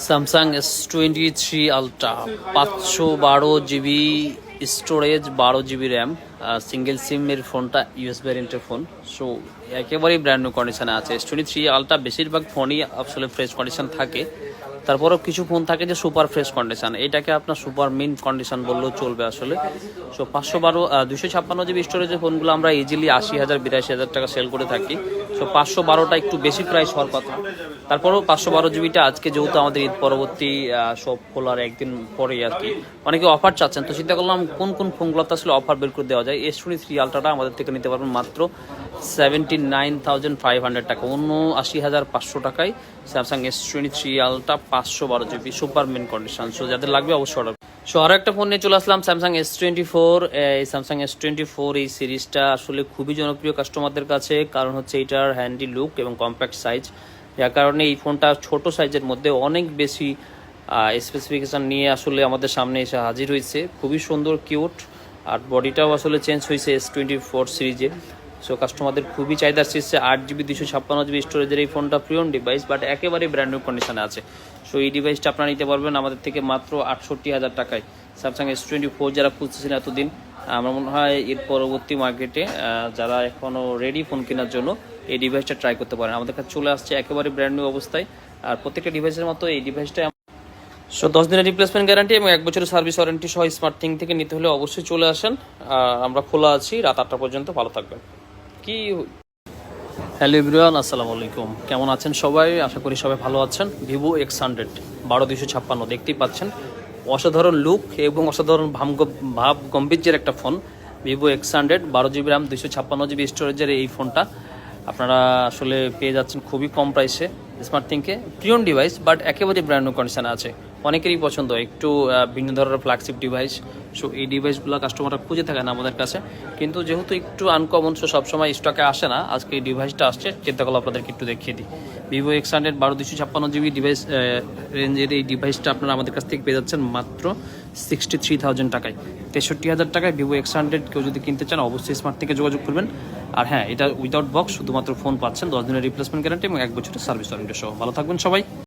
Samsung S23 ultra 512 GB storage, 12 GB RAM, single সিমের ফোনটা US ভ্যারিয়েন্টের phone. So একেবারেই brand new কন্ডিশনে আছে। S23 আলট্রা বেশিরভাগ ফোনই আসলে ফ্রেশ কন্ডিশন থাকে, তারপরেও কিছু ফোন থাকে যে সুপার ফ্রেশ কন্ডিশন, এটাকে আপনার সুপার মিন্ট কন্ডিশন বললেও চলবে আসলে। সো 256 জিবি স্টোরেজের ফোনগুলো আমরা ইজিলি 80,000 82,000 টাকা সেল করে থাকি। সো 512টা একটু বেশি প্রাইস হওয়ার কথা, তারপরেও 512 জিবিটা আজকে যেহেতু আমাদের ঈদ পরবর্তী সব খোলার একদিন পরেই আর কি অনেকে অফার চাচ্ছেন, তো চিন্তা করলাম কোন কোন ফোনগুলোতে আসলে অফার বের করে দেওয়া যায়। S23 আলট্রাটা আমাদের থেকে নিতে পারবেন মাত্র 79,500 টাকা, 79,500 টাকায় Samsung S23 ultra 512 GB super mint condition. So যাদের লাগবে অবশ্যই অর্ডার। সো আরও একটা ফোন নিয়ে চলে আসলাম, স্যামসাং S24। এই স্যামসাং S24 এই সিরিজটা আসলে খুবই জনপ্রিয় কাস্টমারদের কাছে, কারণ হচ্ছে এটার হ্যান্ডি লুক এবং কম্প্যাক্ট সাইজ, যার কারণে এই ফোনটা ছোট সাইজের মধ্যে অনেক বেশি স্পেসিফিকেশান নিয়ে আসলে আমাদের সামনে এসে হাজির হয়েছে। খুবই সুন্দর, কিউট, আর বডিটাও আসলে চেঞ্জ হয়েছে S24 সিরিজে। সো কাস্টমারদের খুবই চাহিদা আসছে। 8 জিবি 256 জিবি স্টোরেজের এই ফোনটা প্রিয়ন ডিভাইস, বাট একেবারে ব্র্যান্ড নিউ কন্ডিশনে আছে। সো এই ডিভাইসটা আপনারা নিতে পারবেন আমাদের থেকে মাত্র 68,000 টাকায়। স্যামসাং S24 যারা খুঁজতেছেন এতদিন, আমার মনে হয় এর পরবর্তী মার্কেটে যারা এখনও রেডি ফোন কেনার জন্য এই ডিভাইসটা ট্রাই করতে পারেন। আমাদের কাছে চলে আসছে একেবারে ব্র্যান্ড নিউ অবস্থায়, আর প্রত্যেকটা ডিভাইসের মতো এই ডিভাইসটা 10 দিনের রিপ্লেসমেন্ট গ্যারান্টি এবং 1 বছরের সার্ভিস ওয়ারেন্টি সহ স্মার্ট থিং থেকে নিতে হলে অবশ্যই চলে আসেন। আমরা খোলা আছি রাত 8টা পর্যন্ত। ভালো থাকবেন। হ্যালো এভরিওয়ান, আসসালামু আলাইকুম। কেমন আছেন সবাই? আশা করি সবাই ভালো আছেন। ভিভো X100 12256 দেখতেই পাচ্ছেন, অসাধারণ লুক এবং অসাধারণ ভাব গম্ভীর্যের একটা phone. Vivo X100 12 GB RAM 256 GB স্টোরেজের এই ফোনটা আপনারা আসলে পেয়ে যাচ্ছেন খুবই কম প্রাইসে স্মার্ট থিংকে। প্রিয়ন ডিভাইস, বাট একেবারে ব্র্যান্ড নিউ কন্ডিশনে আছে। অনেকেরই পছন্দ একটু ভিন্ন ধরনের ফ্ল্যাগশিপ ডিভাইস। সো এই ডিভাইসগুলো কাস্টমাররা খুঁজে থাকে না আমাদের কাছে, কিন্তু যেহেতু একটু আনকমন, সো সবসময় স্টকে আসে না। আজকে এই ডিভাইসটা আসছে, চিন্তা করলে আপনাদেরকে একটু দেখিয়ে দিই। ভিভো X100 256 জিবি ডিভাইস রেঞ্জের এই ডিভাইসটা আপনারা আমাদের কাছ থেকে পেয়ে যাচ্ছেন মাত্র 63,000 টাকায়। 63,000 টাকায় ভিভো X100 কেউ যদি কিনতে চান অবশ্যই স্মার্ট থেকে যোগাযোগ করবেন। আর হ্যাঁ, এটা উইদাউট বক্স, শুধুমাত্র ফোন পাচ্ছেন, 10 দিনের রিপ্লেসমেন্ট গ্যারান্টি এবং 1 বছরের সার্ভিস ওয়ারেন্টি সহ। ভালো থাকবেন সবাই।